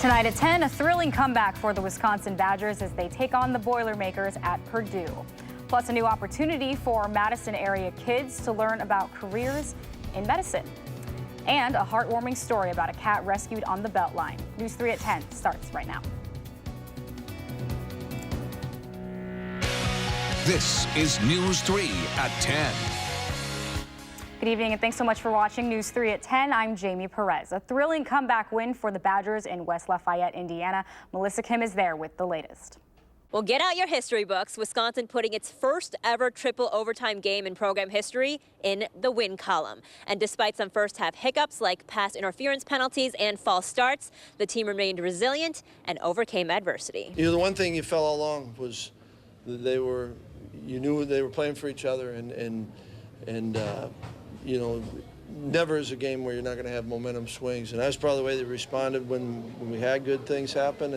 Tonight at 10, a thrilling comeback for the Wisconsin Badgers as they take on the Boilermakers at Purdue. Plus, a new opportunity for Madison area kids to learn about careers in medicine. And a heartwarming story about a cat rescued on the Beltline. News 3 at 10 starts right now. This is News 3 at 10. Good evening and thanks so much for watching News 3 at 10. I'm Jamie Perez. A thrilling comeback win for the Badgers in West Lafayette, Indiana. Melissa Kim is there with the latest. Well, get out your history books. Wisconsin putting its first ever triple overtime game in program history in the win column. And despite some first half hiccups like pass interference penalties and false starts, the team remained resilient and overcame adversity. You know, the one thing you felt all along was that you knew they were playing for each other and you know, never is a game where you're not going to have momentum swings. And that's probably the way they responded when we had good things happen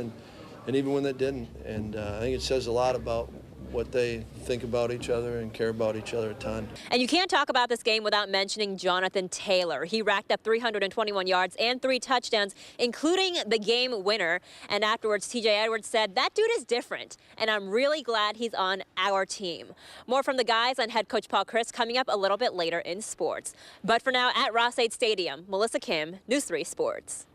and even when they didn't. And I think it says a lot about what they think about each other and care about each other a ton. And you can't talk about this game without mentioning Jonathan Taylor. He racked up 321 yards and 3 touchdowns, including the game winner. And afterwards, TJ Edwards said, "That dude is different, and I'm really glad he's on our team." More from the guys and head coach Paul Chryst coming up a little bit later in sports. But for now, at Ross-Ade Stadium, Melissa Kim, News 3 Sports.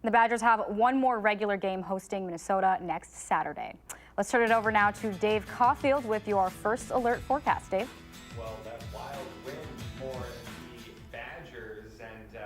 The Badgers have one more regular game hosting Minnesota next Saturday. Let's turn it over now to Dave Caulfield with your first alert forecast. Dave? Well, that wild win for the Badgers, and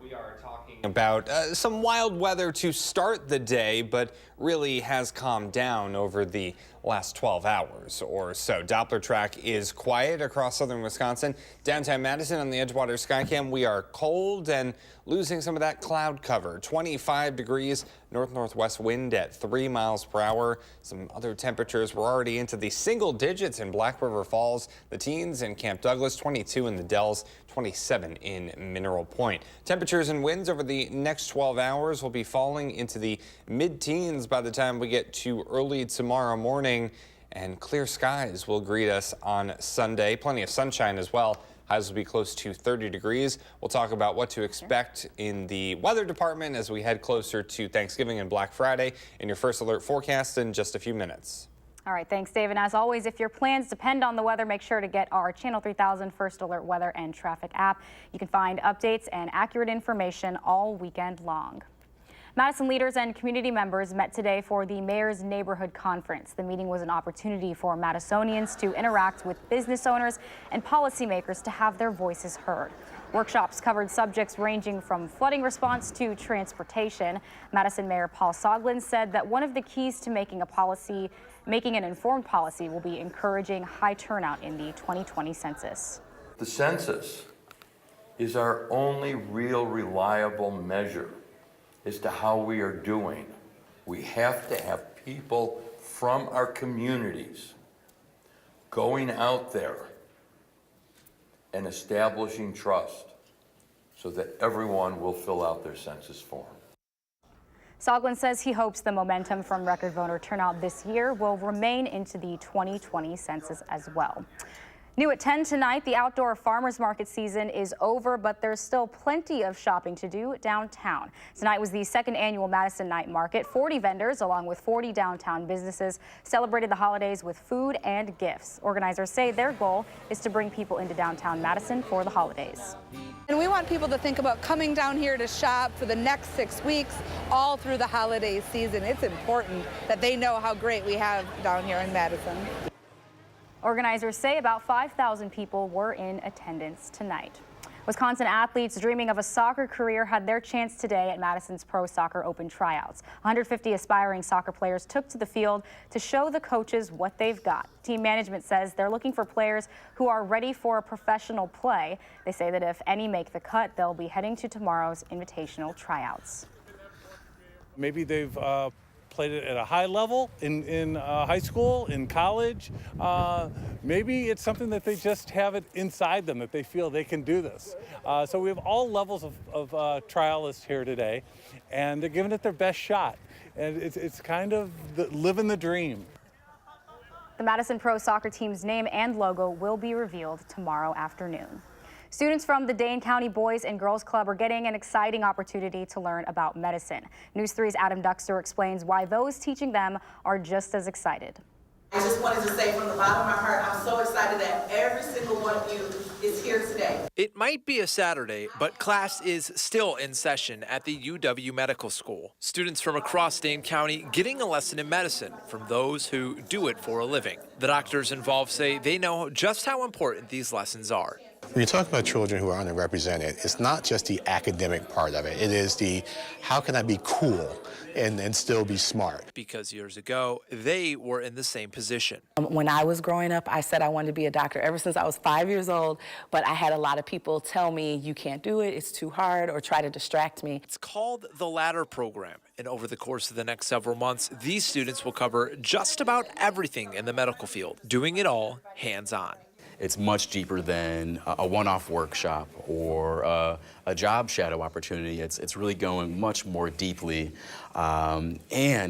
we are talking about some wild weather to start the day, but really has calmed down over the last 12 hours or so. Doppler track is quiet across southern Wisconsin. Downtown Madison on the Edgewater Skycam, we are cold and losing some of that cloud cover. 25 degrees, north-northwest wind at 3 miles per hour. Some other temperatures were already into the single digits in Black River Falls, the teens in Camp Douglas, 22 in the Dells, 27 in Mineral Point. Temperatures and winds over the next 12 hours will be falling into the mid-teens by the time we get to early tomorrow morning, and clear skies will greet us on Sunday. Plenty of sunshine as well. Highs will be close to 30 degrees. We'll talk about what to expect in the weather department as we head closer to Thanksgiving and Black Friday in your first alert forecast in just a few minutes. All right, thanks, Dave. And as always, if your plans depend on the weather, make sure to get our Channel 3000 First Alert Weather and Traffic app. You can find updates and accurate information all weekend long. Madison leaders and community members met today for the Mayor's Neighborhood Conference. The meeting was an opportunity for Madisonians to interact with business owners and policymakers to have their voices heard. Workshops covered subjects ranging from flooding response to transportation. Madison Mayor Paul Soglin said that one of the keys to making an informed policy will be encouraging high turnout in the 2020 census. The census is our only real reliable measure as to how we are doing. We have to have people from our communities going out there and establishing trust so that everyone will fill out their census form. Soglin says he hopes the momentum from record voter turnout this year will remain into the 2020 census as well. New at 10 tonight, the outdoor farmers market season is over, but there's still plenty of shopping to do downtown. Tonight was the second annual Madison Night Market. 40 vendors, along with 40 downtown businesses, celebrated the holidays with food and gifts. Organizers say their goal is to bring people into downtown Madison for the holidays. And we want people to think about coming down here to shop for the next 6 weeks, all through the holiday season. It's important that they know how great we have down here in Madison. Organizers say about 5,000 people were in attendance tonight. Wisconsin athletes dreaming of a soccer career had their chance today at Madison's Pro Soccer Open tryouts. 150 aspiring soccer players took to the field to show the coaches what they've got. Team management says they're looking for players who are ready for a professional play. They say that if any make the cut, they'll be heading to tomorrow's invitational tryouts. Maybe they've played it at a high level in high school, in college. Maybe it's something that they just have it inside them, that they feel they can do this. So we have all levels of trialists here today, and they're giving it their best shot. And it's kind of living the dream. The Madison Pro Soccer team's name and logo will be revealed tomorrow afternoon. Students from the Dane County Boys and Girls Club are getting an exciting opportunity to learn about medicine. News 3's Adam Duxter explains why those teaching them are just as excited. I just wanted to say from the bottom of my heart, I'm so excited that every single one of you is here today. It might be a Saturday, but class is still in session at the UW Medical School. Students from across Dane County getting a lesson in medicine from those who do it for a living. The doctors involved say they know just how important these lessons are. When you talk about children who are underrepresented, it's not just the academic part of it. It is the how can I be cool and still be smart. Because years ago, they were in the same position. When I was growing up, I said I wanted to be a doctor ever since I was 5 years old, but I had a lot of people tell me, you can't do it, it's too hard, or try to distract me. It's called the Ladder Program, and over the course of the next several months, these students will cover just about everything in the medical field, doing it all hands-on. It's much deeper than a one-off workshop or a job shadow opportunity. It's really going much more deeply, and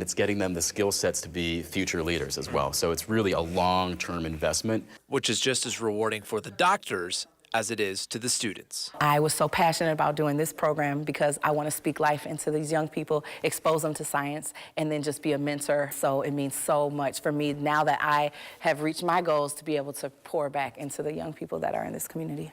it's getting them the skill sets to be future leaders as well. So it's really a long-term investment. Which is just as rewarding for the doctors as it is to the students. I was so passionate about doing this program because I want to speak life into these young people, expose them to science, and then just be a mentor. So it means so much for me now that I have reached my goals to be able to pour back into the young people that are in this community.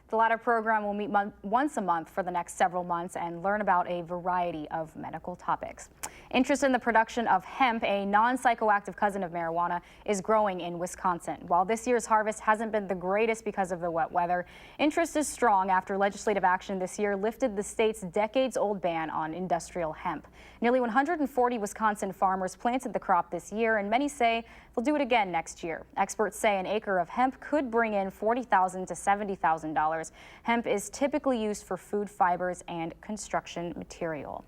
The Ladder program will meet once a month for the next several months and learn about a variety of medical topics. Interest in the production of hemp, a non-psychoactive cousin of marijuana, is growing in Wisconsin. While this year's harvest hasn't been the greatest because of the wet weather, interest is strong after legislative action this year lifted the state's decades-old ban on industrial hemp. Nearly 140 Wisconsin farmers planted the crop this year, and many say they'll do it again next year. Experts say an acre of hemp could bring in $40,000 to $70,000. Hemp is typically used for food fibers and construction material.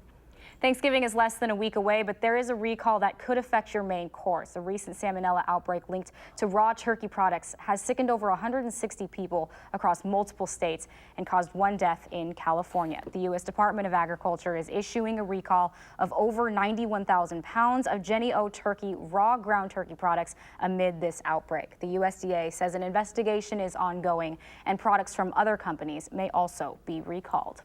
Thanksgiving is less than a week away, but there is a recall that could affect your main course. A recent salmonella outbreak linked to raw turkey products has sickened over 160 people across multiple states and caused one death in California. The U.S. Department of Agriculture is issuing a recall of over 91,000 pounds of Jenny O turkey raw ground turkey products amid this outbreak. The USDA says an investigation is ongoing and products from other companies may also be recalled.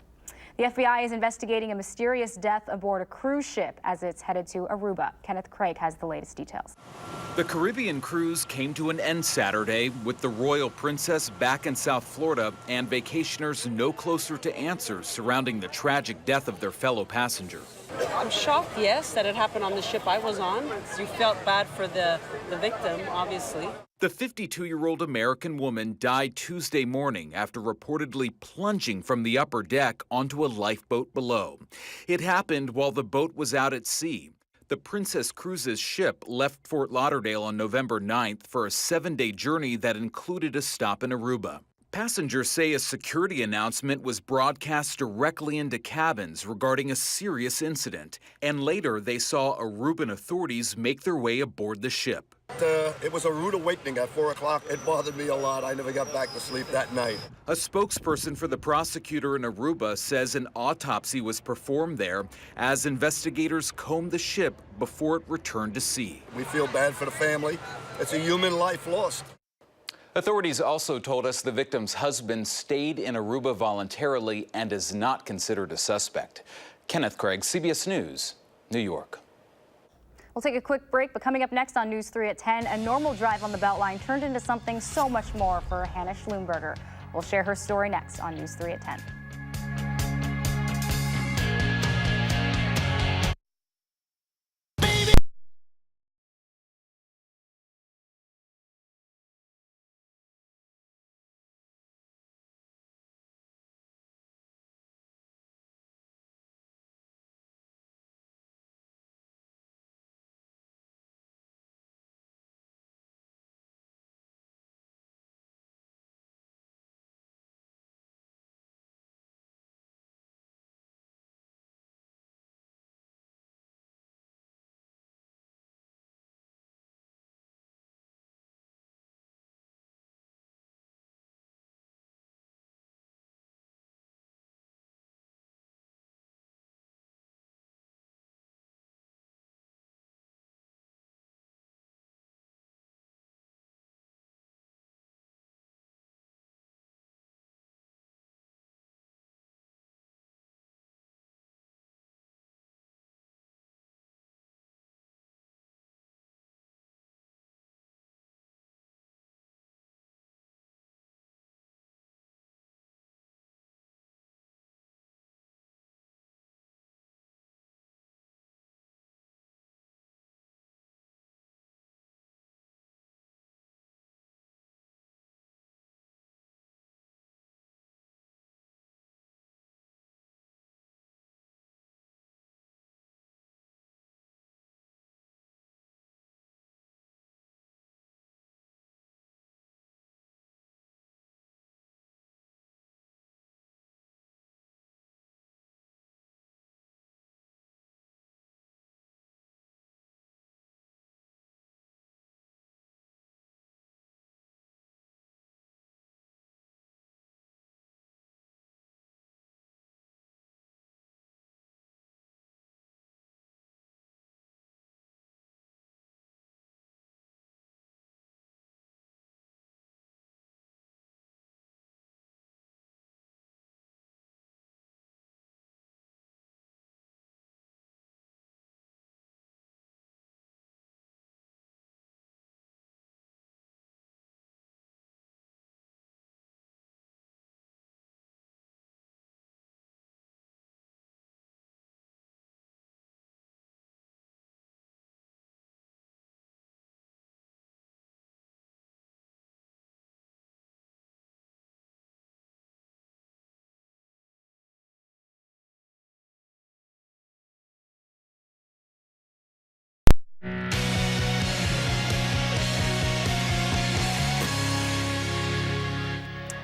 The FBI is investigating a mysterious death aboard a cruise ship as it's headed to Aruba. Kenneth Craig has the latest details. The Caribbean cruise came to an end Saturday with the Royal Princess back in South Florida and vacationers no closer to answers surrounding the tragic death of their fellow passenger. I'm shocked, yes, that it happened on the ship I was on. You felt bad for the victim, obviously. The 52-year-old American woman died Tuesday morning after reportedly plunging from the upper deck onto a lifeboat below. It happened while the boat was out at sea. The Princess Cruises ship left Fort Lauderdale on November 9th for a 7-day journey that included a stop in Aruba. Passengers say a security announcement was broadcast directly into cabins regarding a serious incident, and later they saw Aruban authorities make their way aboard the ship. It was a rude awakening at 4 o'clock. It bothered me a lot. I never got back to sleep that night. A spokesperson for the prosecutor in Aruba says an autopsy was performed there as investigators combed the ship before it returned to sea. We feel bad for the family. It's a human life lost. Authorities also told us the victim's husband stayed in Aruba voluntarily and is not considered a suspect. Kenneth Craig, CBS News, New York. We'll take a quick break, but coming up next on News 3 at 10, a normal drive on the Beltline turned into something so much more for Hannah Schlumberger. We'll share her story next on News 3 at 10.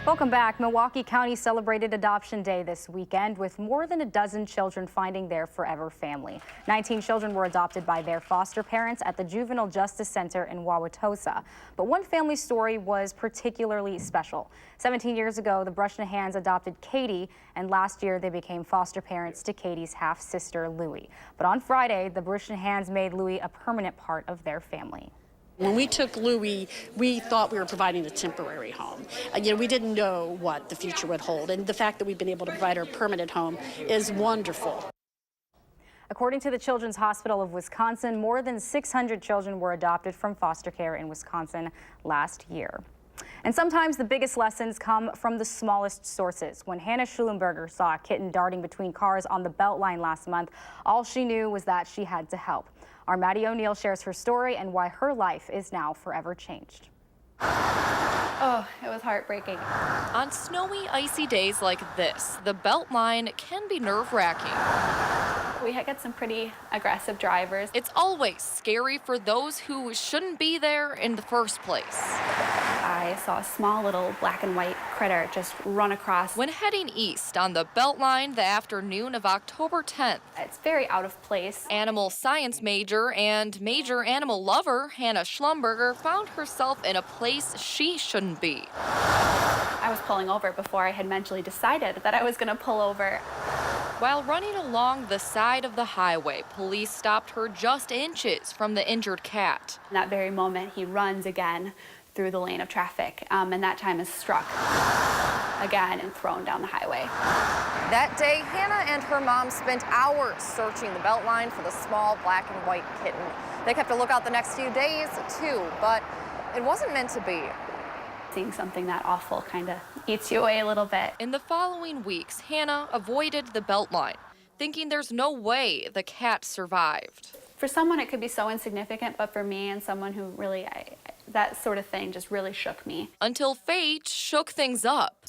Welcome back. Milwaukee County celebrated Adoption Day this weekend with more than a dozen children finding their forever family. 19 children were adopted by their foster parents at the Juvenile Justice Center in Wauwatosa. But one family story was particularly special. 17 years ago, the Brushnahans adopted Katie, and last year they became foster parents to Katie's half-sister, Louie. But on Friday, the Brushnahans made Louie a permanent part of their family. When we took Louie, we thought we were providing a temporary home. We didn't know what the future would hold, and the fact that we've been able to provide her a permanent home is wonderful. According to the Children's Hospital of Wisconsin, more than 600 children were adopted from foster care in Wisconsin last year. And sometimes the biggest lessons come from the smallest sources. When Hannah Schulenberger saw a kitten darting between cars on the Beltline last month, all she knew was that she had to help. Our Maddie O'Neill shares her story and why her life is now forever changed. Oh, it was heartbreaking. On snowy, icy days like this, the Beltline can be nerve-wracking. We get some pretty aggressive drivers. It's always scary for those who shouldn't be there in the first place. I saw a small little black and white critter just run across. When heading east on the Beltline the afternoon of October 10th. It's very out of place. Animal science major and major animal lover Hannah Schlumberger found herself in a place she shouldn't be. I was pulling over before I had mentally decided that I was going to pull over. While running along the side of the highway, police stopped her just inches from the injured cat. In that very moment, he runs again through the lane of traffic, and that time is struck again and thrown down the highway. That day, Hannah and her mom spent hours searching the Beltline for the small black and white kitten. They kept a lookout the next few days, too, but it wasn't meant to be. Seeing something that awful kind of eats you away a little bit. In the following weeks, Hannah avoided the Beltline, thinking there's no way the cat survived. For someone, it could be so insignificant, but for me and someone who really, that sort of thing just really shook me. Until fate shook things up.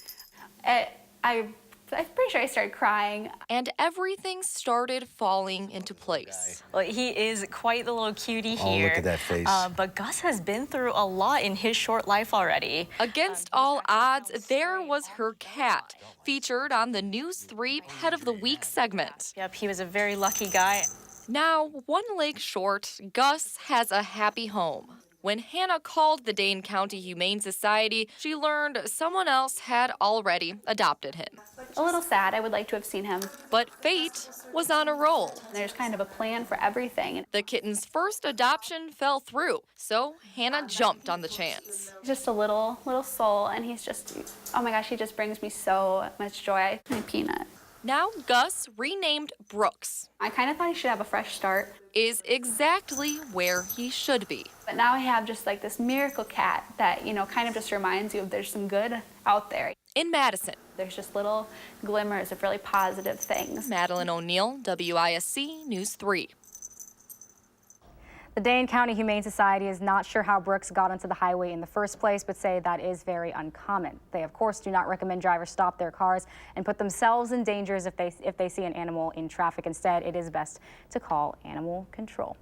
I'm pretty sure I started crying. And everything started falling into place. Well, he is quite the little cutie here. Oh, look at that face. But Gus has been through a lot in his short life already. Against all odds, there was her cat, featured on the News 3 Pet of the Week segment. Yep, he was a very lucky guy. Now, one leg short, Gus has a happy home. When Hannah called the Dane County Humane Society, she learned someone else had already adopted him. A little sad. I would like to have seen him. But fate was on a roll. There's kind of a plan for everything. The kitten's first adoption fell through, so Hannah jumped on the chance. Just a little soul, and he's just, oh my gosh, he just brings me so much joy. My peanut. Now Gus, renamed Brooks, I kind of thought he should have a fresh start. Is exactly where he should be. But now I have just like this miracle cat that, kind of just reminds you of there's some good out there. In Madison. There's just little glimmers of really positive things. Madeline O'Neill, WISC News 3. The Dane County Humane Society is not sure how Brooks got onto the highway in the first place, but say that is very uncommon. They, of course, do not recommend drivers stop their cars and put themselves in danger if they see an animal in traffic. Instead, it is best to call animal control.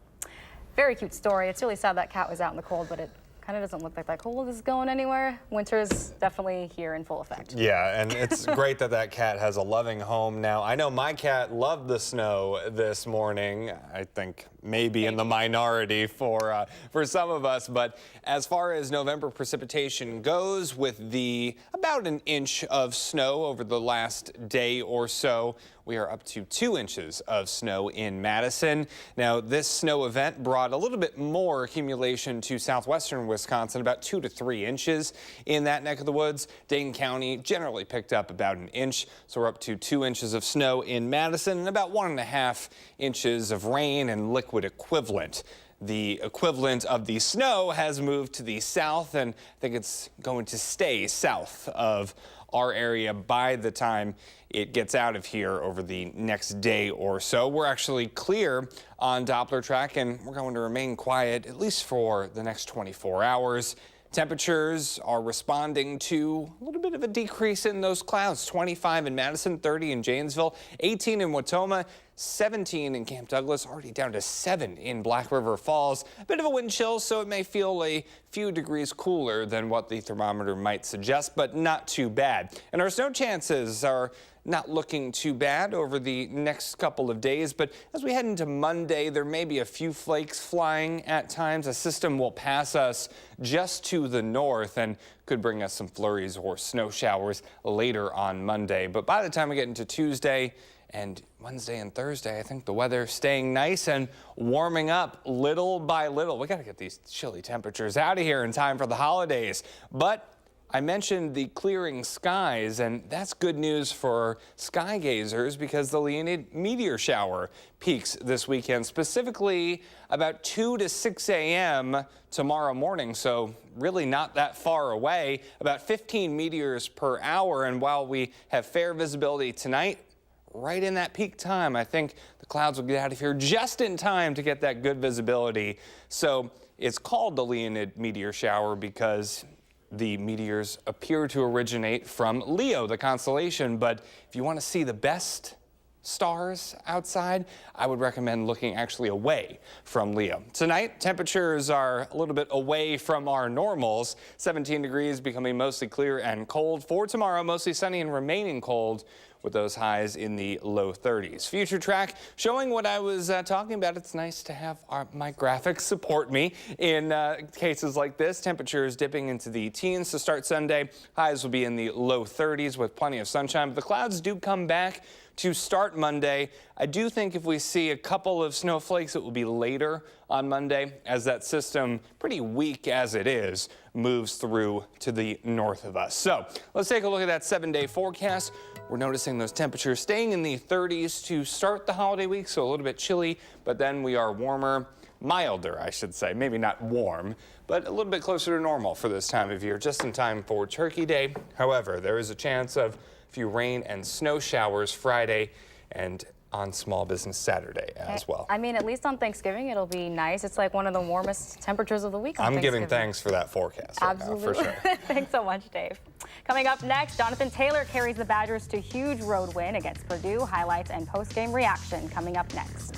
Very cute story. It's really sad that cat was out in the cold, but it kind of doesn't look like that cold is going anywhere. Winter's definitely here in full effect. Yeah, and it's great that that cat has a loving home now. I know my cat loved the snow this morning. I think maybe in the minority for some of us, but as far as November precipitation goes, with the about an inch of snow over the last day or so, we are up to 2 inches of snow in Madison. Now, this snow event brought a little bit more accumulation to southwestern Wisconsin, about 2 to 3 inches in that neck of the woods. Dane County generally picked up about an inch, so we're up to 2 inches of snow in Madison and about 1.5 inches of rain and liquid equivalent. The equivalent of the snow has moved to the south, and I think it's going to stay south of our area by the time it gets out of here over the next day or so. We're actually clear on Doppler track, and we're going to remain quiet at least for the next 24 hours. Temperatures are responding to a little bit of a decrease in those clouds. 25 in Madison, 30 in Janesville, 18 in Wautoma, 17 in Camp Douglas, already down to 7 in Black River Falls. A bit of a wind chill, so it may feel a few degrees cooler than what the thermometer might suggest, but not too bad. And our snow chances are not looking too bad over the next couple of days, but as we head into Monday, there may be a few flakes flying at times. A system will pass us just to the north and could bring us some flurries or snow showers later on Monday. But by the time we get into Tuesday and Wednesday and Thursday, I think the weather staying nice and warming up little by little. We got to get these chilly temperatures out of here in time for the holidays. But I mentioned the clearing skies, and that's good news for sky gazers because the Leonid meteor shower peaks this weekend, specifically about 2 to 6 a.m. tomorrow morning, so really not that far away, about 15 meteors per hour. And while we have fair visibility tonight, right in that peak time, I think the clouds will get out of here just in time to get that good visibility. So it's called the Leonid meteor shower because the meteors appear to originate from Leo, the constellation. But if you want to see the best stars outside, I would recommend looking actually away from Leo. Tonight, temperatures are a little bit away from our normals. 17 degrees, becoming mostly clear and cold. For tomorrow, mostly sunny and remaining cold, with those highs in the low 30s. Future track showing what I was talking about. It's nice to have my graphics support me in cases like this. Temperatures dipping into the teens to start Sunday. Highs will be in the low 30s with plenty of sunshine, but the clouds do come back to start Monday. I do think if we see a couple of snowflakes, it will be later on Monday as that system, pretty weak as it is, moves through to the north of us. So let's take a look at that 7-day forecast. We're noticing those temperatures staying in the 30s to start the holiday week, so a little bit chilly, but then we are warmer, milder, I should say. Maybe not warm, but a little bit closer to normal for this time of year, just in time for Turkey Day. However, there is a chance of a few rain and snow showers Friday and on Small Business Saturday as well. I mean, at least on Thanksgiving, it'll be nice. It's like one of the warmest temperatures of the week on I'm Thanksgiving. giving thanks for that forecast right now, for sure. Thanks so much, Dave. Coming up next, Jonathan Taylor carries the Badgers to huge road win against Purdue. Highlights and post-game reaction coming up next.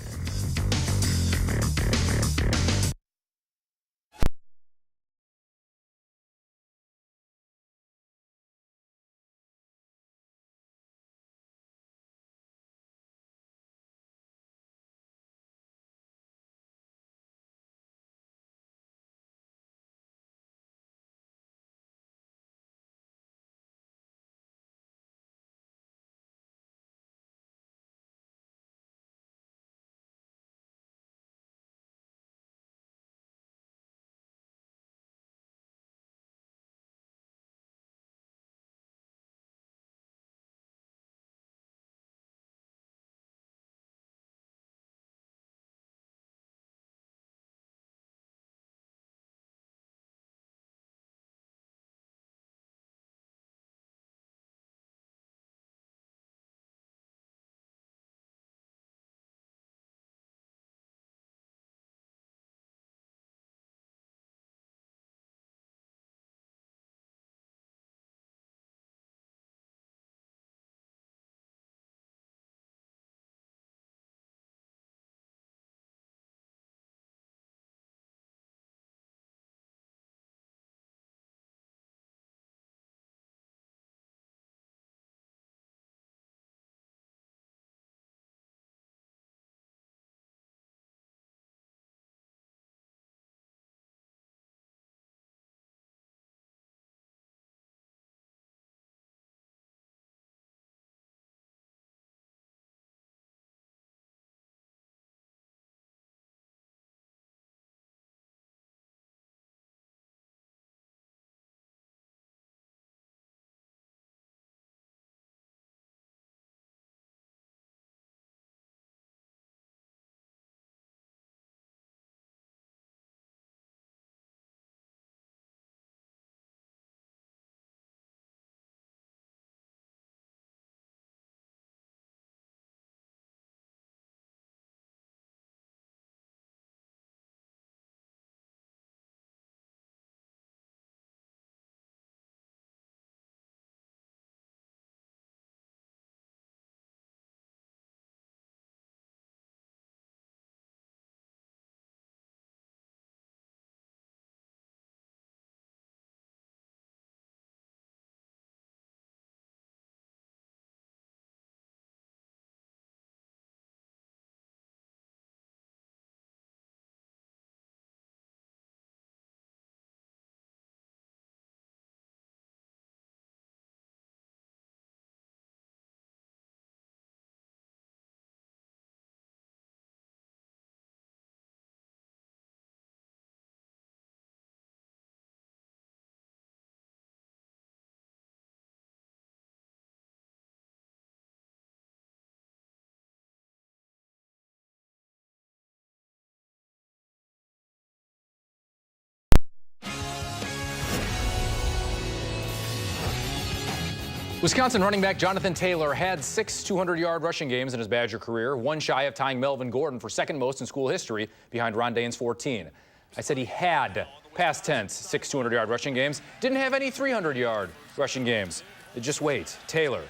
Wisconsin running back Jonathan Taylor had 6 200-yard rushing games in his Badger career, one shy of tying Melvin Gordon for second most in school history behind Ron Dane's 14. I said he had, past tense, 6 200-yard rushing games. Didn't have any 300-yard rushing games. Just wait. Taylor,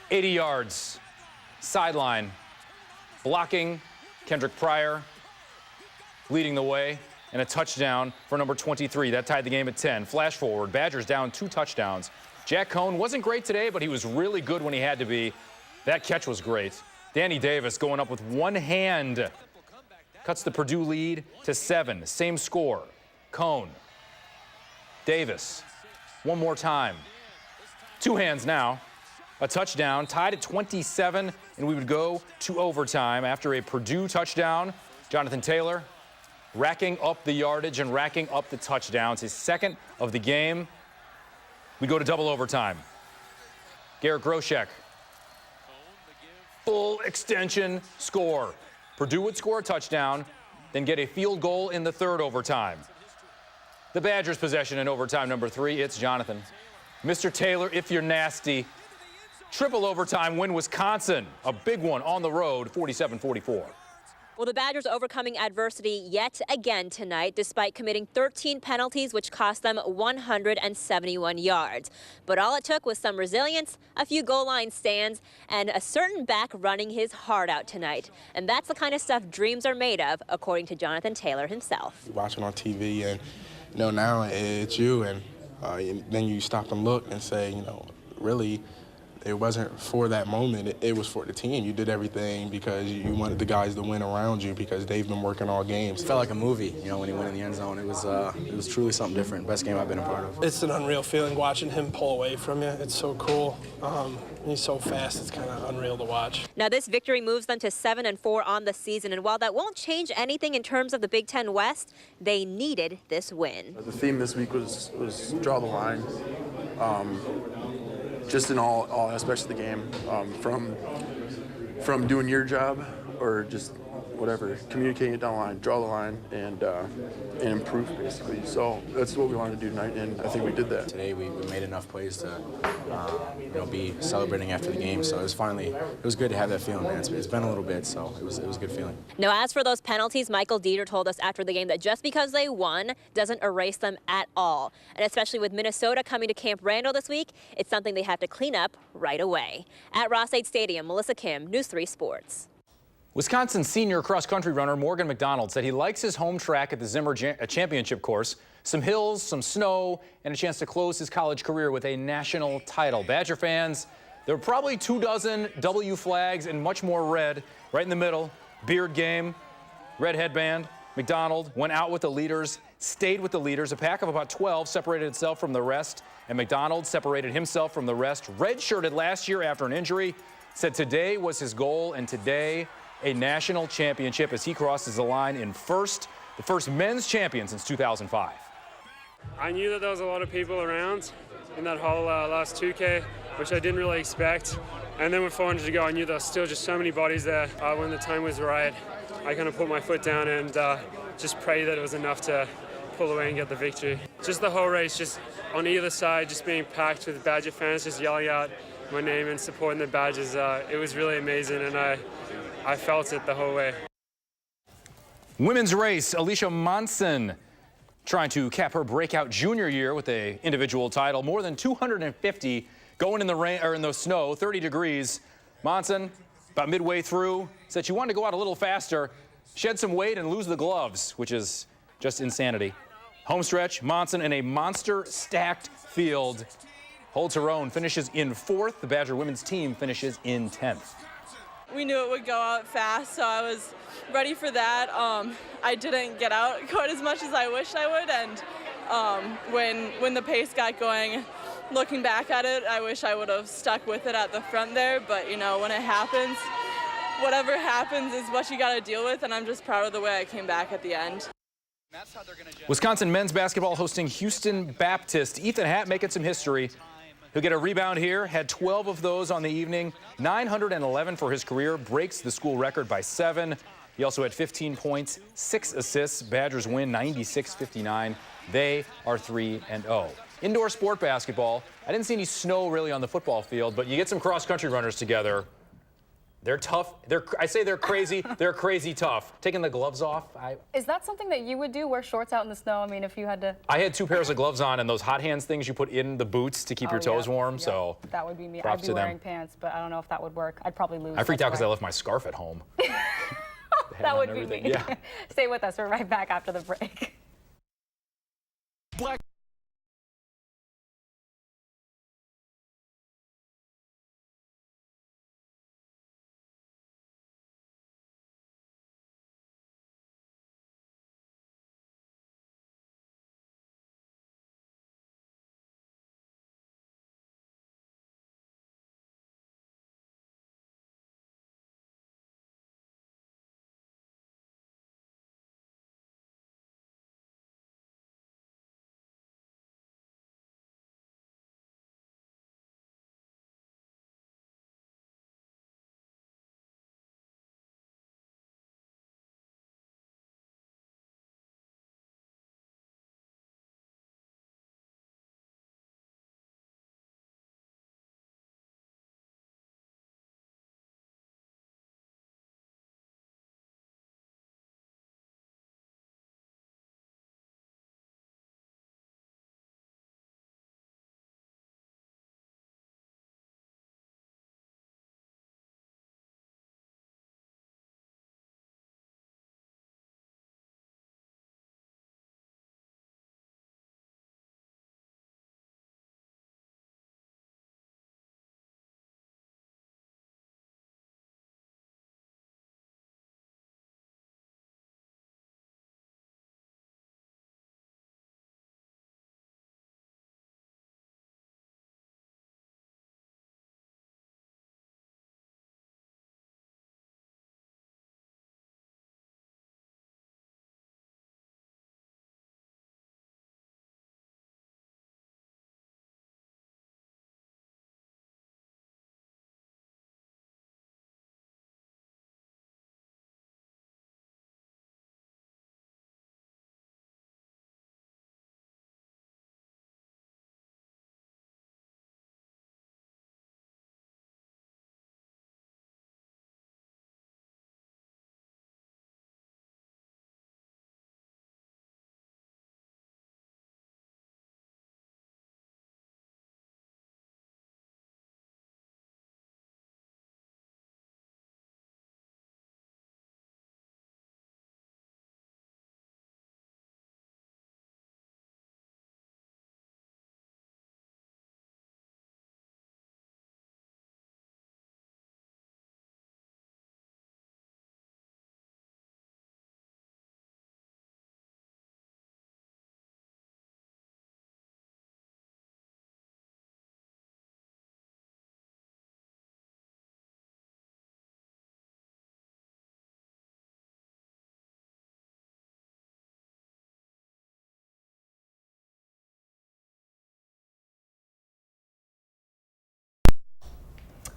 80 yards, sideline, blocking Kendrick Pryor, leading the way, and a touchdown for number 23. That tied the game at 10. Flash forward, Badgers down 2 touchdowns. Jack Cohn wasn't great today, but he was really good when he had to be. That catch was great. Danny Davis going up with one hand. Cuts the Purdue lead to 7. Same score. Cohn. Davis. One more time. 2 hands now. A touchdown, tied at 27, and we would go to overtime after a Purdue touchdown. Jonathan Taylor racking up the yardage and racking up the touchdowns, his second of the game. We go to double overtime. Garrett Groshek. Full extension score. Purdue would score a touchdown, then get a field goal in the 3rd overtime. The Badgers' possession in overtime number 3, it's Jonathan. Mr. Taylor, if you're nasty. Triple overtime win Wisconsin. A big one on the road, 47-44. Well, the Badgers overcoming adversity yet again tonight, despite committing 13 penalties, which cost them 171 yards. But all it took was some resilience, a few goal line stands, and a certain back running his heart out tonight. And that's the kind of stuff dreams are made of, according to Jonathan Taylor himself. Watching on TV, and now it's you, and then you stop and look and say, really, it wasn't for that moment. It was for the team. You did everything because you wanted the guys to win around you because they've been working all games. It felt like a movie, when he went in the end zone. It was truly something different. Best game I've been a part of. It's an unreal feeling watching him pull away from you. It's so cool. He's so fast. It's kind of unreal to watch. Now this victory moves them to 7-4 on the season, and while that won't change anything in terms of the Big Ten West, they needed this win. The theme this week was draw the line. Just in all aspects of the game, from doing your job or just whatever, communicating it down the line, draw the line, and improve, basically. So that's what we wanted to do tonight, and I think we did that. Today we made enough plays to be celebrating after the game, so it was good to have that feeling, man. It's been a little bit, so it was a good feeling. Now, as for those penalties, Michael Dieter told us after the game that just because they won doesn't erase them at all. And especially with Minnesota coming to Camp Randall this week, it's something they have to clean up right away. At Ross-Ade Stadium, Melissa Kim, News 3 Sports. Wisconsin senior cross-country runner Morgan McDonald said he likes his home track at the Zimmer Championship course. Some hills, some snow, and a chance to close his college career with a national title. Badger fans, there were probably 24 W flags and much more red right in the middle. Beard game, red headband. McDonald went out with the leaders, stayed with the leaders. A pack of about 12 separated itself from the rest, and McDonald separated himself from the rest. Redshirted last year after an injury, said today was his goal, and today a national championship as he crosses the line in the first men's champion since 2005. I knew that there was a lot of people around in that whole last 2K, which I didn't really expect. And then with 400 to go, I knew there was still just so many bodies there. When the time was right, I kind of put my foot down and just prayed that it was enough to pull away and get the victory. Just the whole race, just on either side, just being packed with Badger fans, just yelling out my name and supporting the Badgers. It was really amazing, and I felt it the whole way. Women's race, Alicia Monson trying to cap her breakout junior year with an individual title. More than 250 going in the rain or in the snow, 30 degrees. Monson, about midway through, said she wanted to go out a little faster, shed some weight and lose the gloves, which is just insanity. Homestretch, Monson in a monster stacked field holds her own, finishes in 4th. The Badger women's team finishes in 10th. We knew it would go out fast, so I was ready for that. I didn't get out quite as much as I wished I would, and when the pace got going, looking back at it, I wish I would have stuck with it at the front there, but when it happens, whatever happens is what you got to deal with, and I'm just proud of the way I came back at the end. Wisconsin men's basketball hosting Houston Baptist. Ethan Hatt making some history. He'll get a rebound here, had 12 of those on the evening, 911 for his career, breaks the school record by 7. He also had 15 points, 6 assists. Badgers win 96-59. They are 3-0. Indoor sport basketball. I didn't see any snow really on the football field, but you get some cross-country runners together. They're tough. I say they're crazy. They're crazy tough. Taking the gloves off. Is that something that you would do, wear shorts out in the snow? I mean, if you had to. I had 2 pairs of gloves on and those hot hands things you put in the boots to keep your toes warm. So that would be me. props I'd be to wearing them. pants, but I don't know if that would work. I'd probably lose. I freaked out because I left my scarf at home. That would be me. Yeah. Stay with us. We're right back after the break.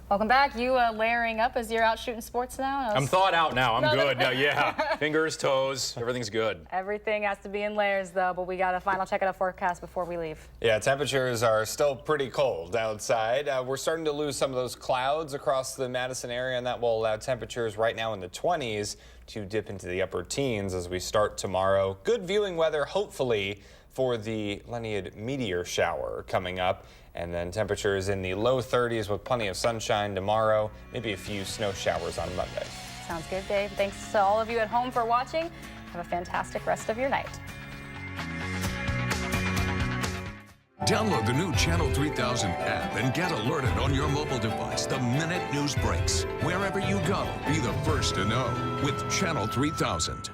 Welcome back. You layering up as you're out shooting sports now? I'm thawed out now. I'm good. No, yeah. Fingers, toes, everything's good. Everything has to be in layers, though, but we got a final check of the forecast before we leave. Yeah, temperatures are still pretty cold outside. We're starting to lose some of those clouds across the Madison area, and that will allow temperatures right now in the 20s to dip into the upper teens as we start tomorrow. Good viewing weather, hopefully, for the Leonid meteor shower coming up. And then temperatures in the low 30s with plenty of sunshine tomorrow, maybe a few snow showers on Monday. Sounds good, Dave. Thanks to all of you at home for watching. Have a fantastic rest of your night. Download the new Channel 3000 app and get alerted on your mobile device the minute news breaks. Wherever you go, be the first to know with Channel 3000.